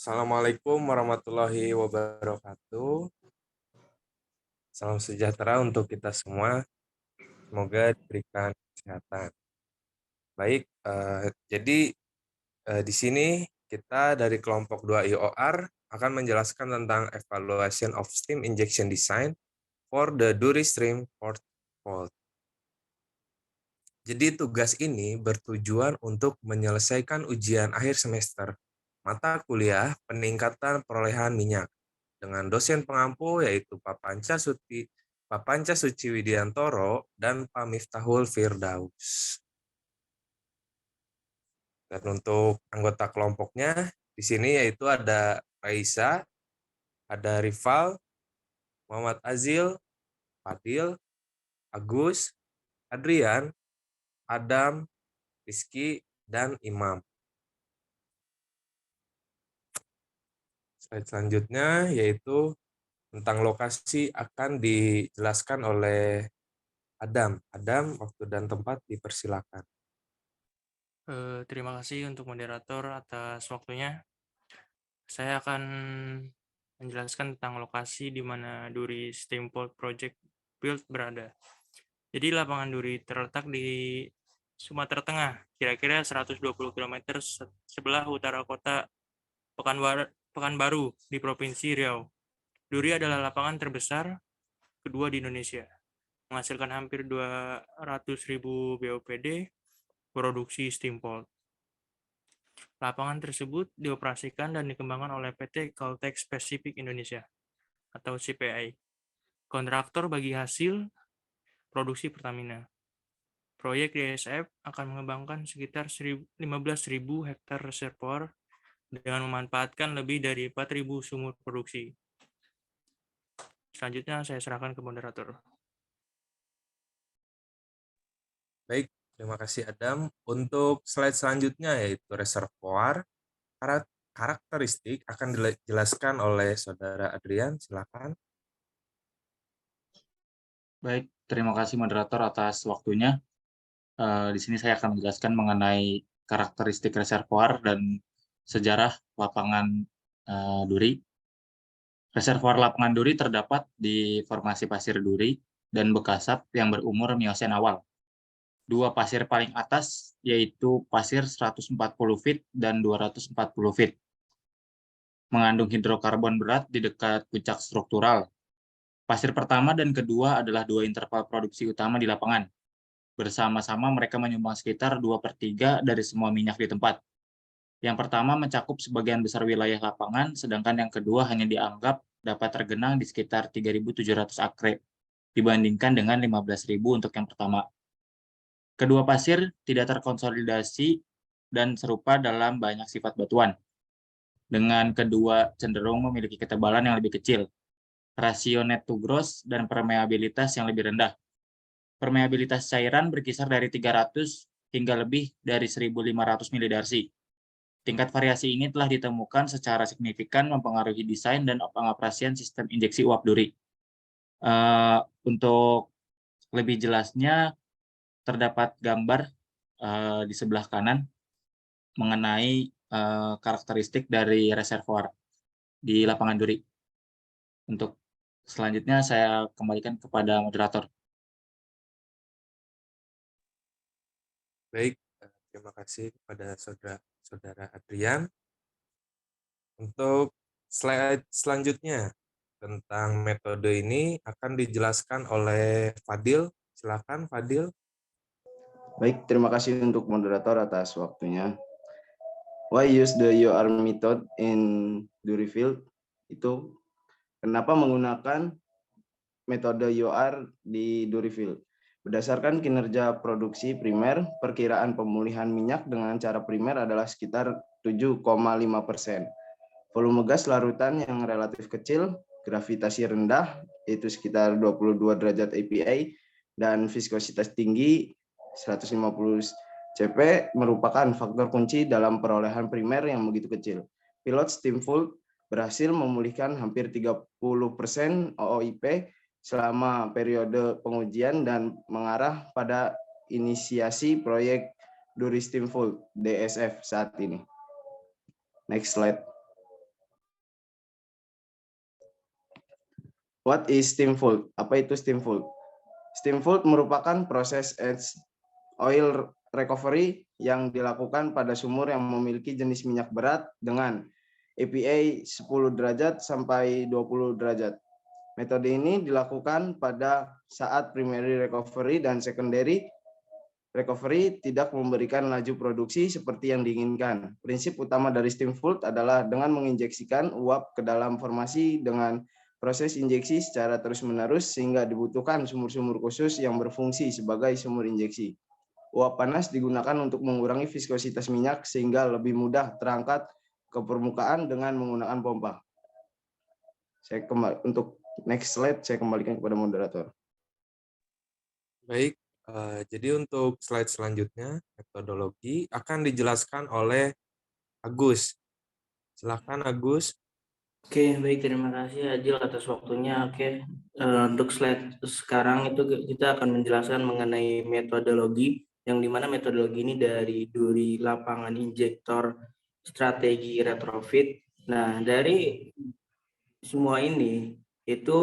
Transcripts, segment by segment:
Assalamualaikum warahmatullahi wabarakatuh. Salam sejahtera untuk kita semua. Semoga diberikan kesehatan. Baik, jadi di sini kita dari kelompok 2 IOR akan menjelaskan tentang evaluation of steam injection design for the Duri Stream Port Fault. Jadi tugas ini bertujuan untuk menyelesaikan ujian akhir semester mata kuliah peningkatan perolehan minyak dengan dosen pengampu yaitu Pak Panca Suci Widiantoro dan Pak Miftahul Firdaus. Dan untuk anggota kelompoknya di sini yaitu ada Raisa, ada Rival, Muhammad Azil, Fadil, Agus, Adrian, Adam, Rizky, dan Imam. Slide selanjutnya yaitu tentang lokasi akan dijelaskan oleh Adam. Adam, waktu dan tempat dipersilakan. Terima kasih untuk moderator atas waktunya. Saya akan menjelaskan tentang lokasi di mana Duri Steamboat Project Build berada. Jadi lapangan Duri terletak di Sumatera Tengah, kira-kira 120 km sebelah utara kota Pekanbaru di Provinsi Riau. Duri adalah lapangan terbesar kedua di Indonesia, menghasilkan hampir 200.000 BOPD produksi steamboat. Lapangan tersebut dioperasikan dan dikembangkan oleh PT Caltex Pacific Indonesia atau CPI, kontraktor bagi hasil produksi Pertamina. Proyek DSF akan mengembangkan sekitar 15.000 hektar reservoir dengan memanfaatkan lebih dari 4.000 sumur produksi. Selanjutnya saya serahkan ke moderator. Baik, terima kasih Adam. Untuk slide selanjutnya yaitu reservoir, karakteristik akan dijelaskan oleh Saudara Adrian, silakan. Baik, terima kasih moderator atas waktunya. Di sini saya akan menjelaskan mengenai karakteristik reservoir dan sejarah lapangan Duri. Reservoir lapangan Duri terdapat di formasi pasir Duri dan Bekasap yang berumur Miosen awal. Dua pasir paling atas yaitu pasir 140 feet dan 240 feet. Mengandung hidrokarbon berat di dekat puncak struktural. Pasir pertama dan kedua adalah dua interval produksi utama di lapangan. Bersama-sama mereka menyumbang sekitar 2/3 dari semua minyak di tempat. Yang pertama mencakup sebagian besar wilayah lapangan, sedangkan yang kedua hanya dianggap dapat tergenang di sekitar 3.700 akre, dibandingkan dengan 15.000 untuk yang pertama. Kedua pasir tidak terkonsolidasi dan serupa dalam banyak sifat batuan, dengan kedua cenderung memiliki ketebalan yang lebih kecil, rasio net to gross, dan permeabilitas yang lebih rendah. Permeabilitas cairan berkisar dari 300 hingga lebih dari 1.500 milidarsi. Tingkat variasi ini telah ditemukan secara signifikan mempengaruhi desain dan pengoperasian sistem injeksi uap Duri. Untuk lebih jelasnya, terdapat gambar di sebelah kanan mengenai karakteristik dari reservoir di lapangan Duri. Untuk selanjutnya saya kembalikan kepada moderator. Baik, terima kasih kepada Saudara Adrian. Untuk slide selanjutnya tentang metode ini akan dijelaskan oleh Fadil. Silakan Fadil. Baik, terima kasih untuk moderator atas waktunya. Why use the UR method in Duri field? Itu kenapa menggunakan metode UR di Duri field? Berdasarkan kinerja produksi primer, perkiraan pemulihan minyak dengan cara primer adalah sekitar 7,5%. Volume gas larutan yang relatif kecil, gravitasi rendah, yaitu sekitar 22 derajat API, dan viskositas tinggi, 150 CP, merupakan faktor kunci dalam perolehan primer yang begitu kecil. Pilot Steamboat berhasil memulihkan hampir 30% OOIP selama periode pengujian dan mengarah pada inisiasi proyek Duri Steamboat DSF saat ini. Next slide. What is steam flood? Apa itu steam flood? Steam flood merupakan proses oil recovery yang dilakukan pada sumur yang memiliki jenis minyak berat dengan EPA 10 derajat sampai 20 derajat. Metode ini dilakukan pada saat primary recovery dan secondary recovery tidak memberikan laju produksi seperti yang diinginkan. Prinsip utama dari steam flood adalah dengan menginjeksikan uap ke dalam formasi dengan proses injeksi secara terus-menerus sehingga dibutuhkan sumur-sumur khusus yang berfungsi sebagai sumur injeksi. Uap panas digunakan untuk mengurangi viskositas minyak sehingga lebih mudah terangkat ke permukaan dengan menggunakan pompa. Untuk next slide saya kembalikan kepada moderator. Baik, jadi untuk slide selanjutnya, metodologi akan dijelaskan oleh Agus. Silakan Agus. Oke, baik, terima kasih Adil atas waktunya. Oke, untuk slide sekarang itu kita akan menjelaskan mengenai metodologi, yang dimana metodologi ini dari Duri Lapangan Injektor Strategi Retrofit. Nah, dari semua ini itu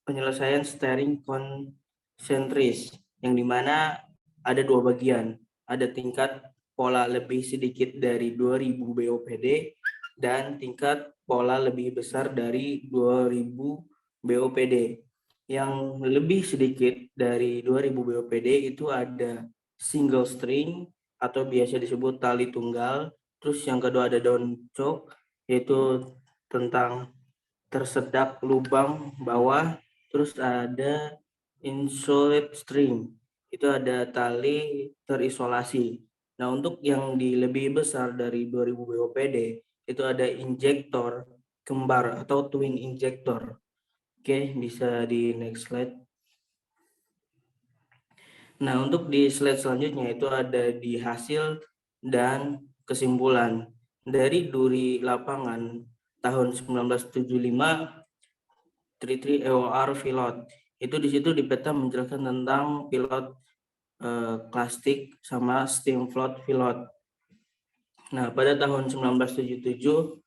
penyelesaian steering konsentris, yang dimana ada dua bagian, ada tingkat pola lebih sedikit dari 2000 BOPD dan tingkat pola lebih besar dari 2000 BOPD. Yang lebih sedikit dari 2000 BOPD itu ada single string atau biasa disebut tali tunggal. Terus yang kedua ada downchoke, yaitu tentang tersedak lubang bawah. Terus ada insulate string, itu ada tali terisolasi. Nah, untuk yang di lebih besar dari 2000 BOPD itu ada injektor kembar atau twin injektor. Oke, bisa di next slide. Nah, untuk di slide selanjutnya itu ada di hasil dan kesimpulan dari Duri Lapangan tahun 1975 33 EOR pilot. Itu di situ di peta menjelaskan tentang pilot plastik sama steam flood pilot. Nah, pada tahun 1977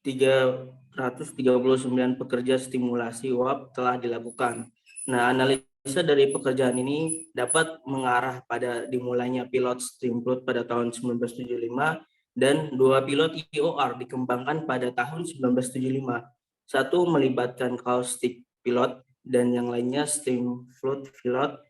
339 pekerja stimulasi uap telah dilakukan. Nah, analisa dari pekerjaan ini dapat mengarah pada dimulainya pilot steam flood pada tahun 1975 dan dua pilot EOR dikembangkan pada tahun 1975. Satu melibatkan caustic pilot dan yang lainnya steam flood pilot.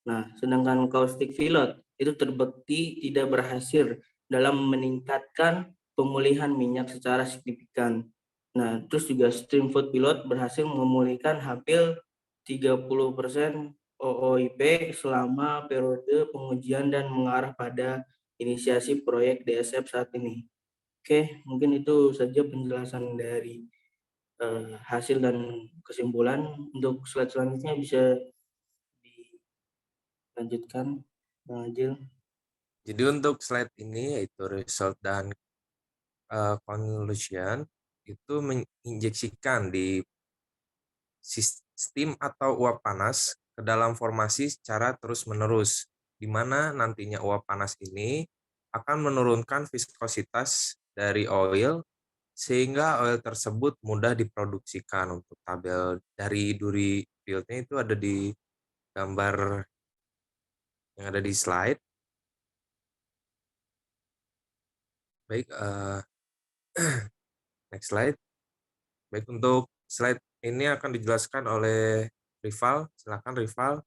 Nah, sedangkan caustic pilot itu terbukti tidak berhasil dalam meningkatkan pemulihan minyak secara signifikan. Nah, terus juga steam flood pilot berhasil memulihkan hampir 30% OOIP selama periode pengujian dan mengarah pada inisiasi proyek DSF saat ini. Oke, mungkin itu saja penjelasan dari hasil dan kesimpulan. Untuk slide selanjutnya bisa dilanjutkan, Bang Ajil. Jadi untuk slide ini yaitu result dan conclusion itu menginjeksikan di sistem atau uap panas ke dalam formasi secara terus-menerus, di mana nantinya uap panas ini akan menurunkan viskositas dari oil sehingga oil tersebut mudah diproduksikan. Untuk tabel dari Duri fieldnya itu ada di gambar yang ada di slide. Baik, next slide. Baik, untuk slide ini akan dijelaskan oleh Rival. Silakan Rival.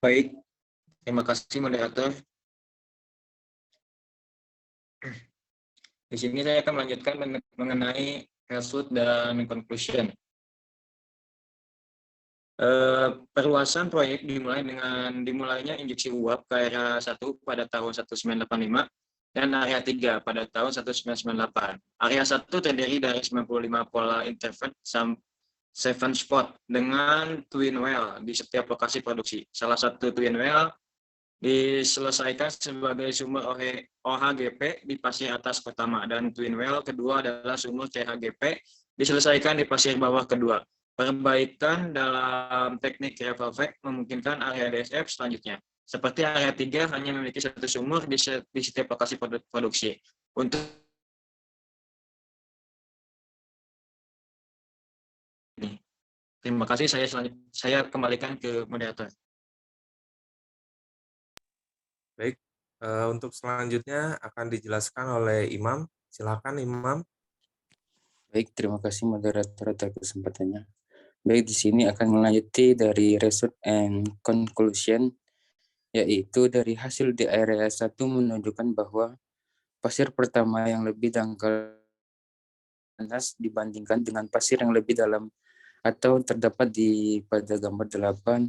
Baik, terima kasih moderator. Di sini saya akan melanjutkan mengenai result dan conclusion. Perluasan proyek dimulai dengan dimulainya injeksi uap ke area 1 pada tahun 1985 dan area 3 pada tahun 1998. Area 1 terdiri dari 95 pola interface 7 spot dengan twin well di setiap lokasi produksi. Salah satu twin well diselesaikan sebagai sumur OHGP di pasir atas pertama dan twin well kedua adalah sumur CHGP diselesaikan di pasir bawah kedua. Perbaikan dalam teknik gravel vac memungkinkan area DSF selanjutnya. Seperti area 3 hanya memiliki satu sumur di setiap lokasi produksi. Untuk Terima kasih, saya kembalikan ke moderator. Baik, untuk selanjutnya akan dijelaskan oleh Imam. Silakan Imam. Baik, terima kasih moderator atas kesempatannya. Baik, di sini akan melanjuti dari result and conclusion, yaitu dari hasil di area 1 menunjukkan bahwa pasir pertama yang lebih dangkal panas dibandingkan dengan pasir yang lebih dalam atau terdapat pada gambar 8.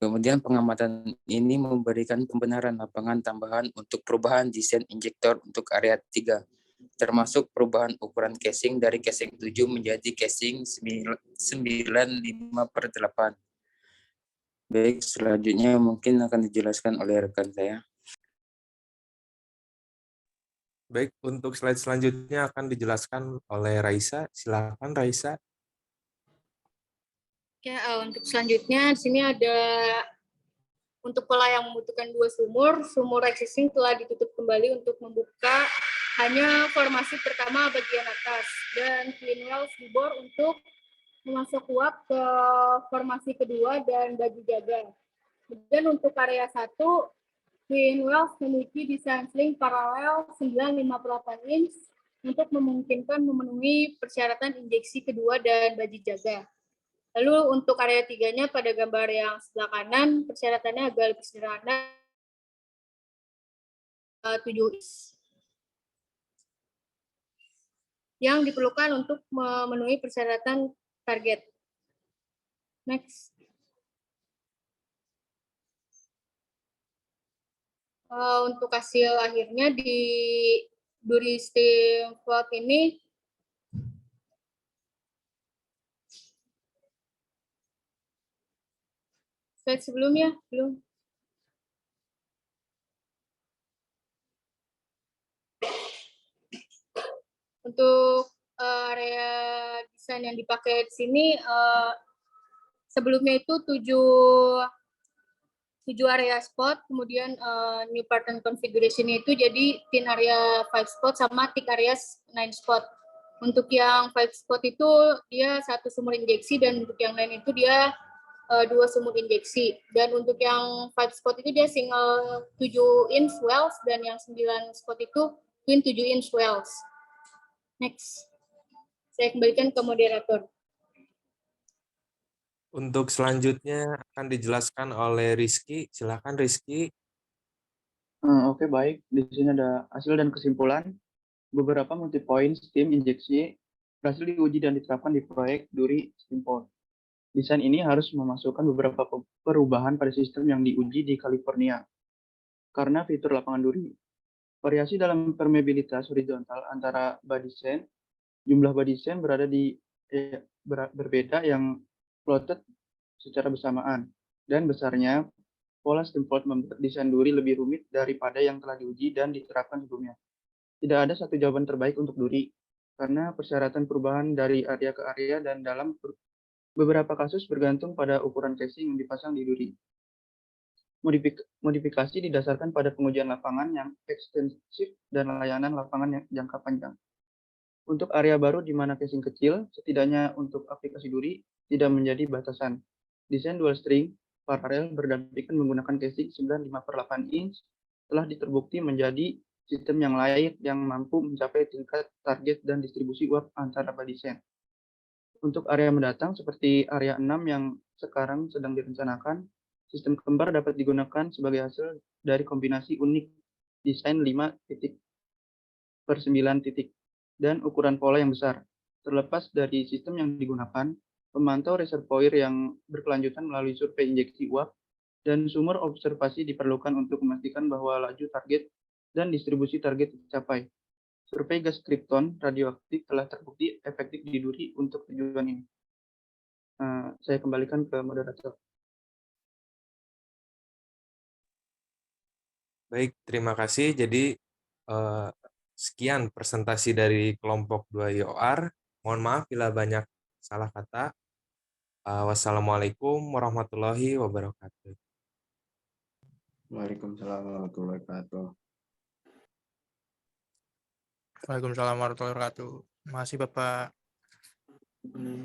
Kemudian pengamatan ini memberikan pembenaran lapangan tambahan untuk perubahan desain injektor untuk area 3, termasuk perubahan ukuran casing dari casing 7 menjadi casing 95/8. Baik, selanjutnya mungkin akan dijelaskan oleh rekan saya. Baik, untuk slide selanjutnya akan dijelaskan oleh Raisa. Silakan Raisa. Ya, untuk selanjutnya di sini ada untuk pola yang membutuhkan 2 sumur existing telah ditutup kembali untuk membuka hanya formasi pertama bagian atas dan clean wells dibor untuk memasuk uap ke formasi kedua dan bagi jaga. Kemudian untuk area 1, clean wells memiliki desain sling paralel 958 inch untuk memungkinkan memenuhi persyaratan injeksi kedua dan baji jaga. Lalu untuk area 3-nya pada gambar yang sebelah kanan, persyaratannya agak lebih sederhana, 7 inch yang diperlukan untuk memenuhi persyaratan target. Next. Untuk hasil akhirnya di duri steam float ini slide sebelumnya belum. Untuk area desain yang dipakai di sini sebelumnya itu 7 area spot, kemudian new pattern configuration itu jadi thin area 5 spot sama thick area 9 spot. Untuk yang 5 spot itu dia 1 sumur injeksi dan untuk yang lain itu dia 2 sumur injeksi. Dan untuk yang 5 spot itu dia single 7 inch wells dan yang 9 spot itu twin 7 inch wells. Next. Saya kembalikan ke moderator. Untuk selanjutnya akan dijelaskan oleh Rizky. Silakan Rizky. Oke, baik. Di sini ada hasil dan kesimpulan. Beberapa multi-point steam injeksi berhasil diuji dan diterapkan di proyek Duri Steamport. Desain ini harus memasukkan beberapa perubahan pada sistem yang diuji di California. Karena fitur lapangan duri, variasi dalam permeabilitas horizontal antara body sand, jumlah body sand berada di berbeda yang plotted secara bersamaan, dan besarnya pola steamfloat membuat desain duri lebih rumit daripada yang telah diuji dan diterapkan sebelumnya. Tidak ada satu jawaban terbaik untuk duri, karena persyaratan perubahan dari area ke area dan dalam beberapa kasus bergantung pada ukuran casing yang dipasang di duri. Modifikasi didasarkan pada pengujian lapangan yang ekstensif dan layanan lapangan yang jangka panjang. Untuk area baru di mana casing kecil, setidaknya untuk aplikasi duri, tidak menjadi batasan. Desain dual string paralel berdampingan menggunakan casing 95/8 inch telah terbukti menjadi sistem yang layak yang mampu mencapai tingkat target dan distribusi uap antara body sand. Untuk area mendatang seperti area 6 yang sekarang sedang direncanakan, sistem kembar dapat digunakan sebagai hasil dari kombinasi unik desain 5/9 titik dan ukuran pola yang besar. Terlepas dari sistem yang digunakan, pemantau reservoir yang berkelanjutan melalui survei injeksi uap dan sumber observasi diperlukan untuk memastikan bahwa laju target dan distribusi target tercapai. Survei gas krypton radioaktif telah terbukti efektif di duri untuk tujuan ini. Saya kembalikan ke moderator. Baik, terima kasih. Jadi sekian presentasi dari kelompok 2 IOR. Mohon maaf bila banyak salah kata. Wassalamualaikum warahmatullahi wabarakatuh. Waalaikumsalam warahmatullahi wabarakatuh. Waalaikumsalam warahmatullahi wabarakatuh. Terima kasih Bapak.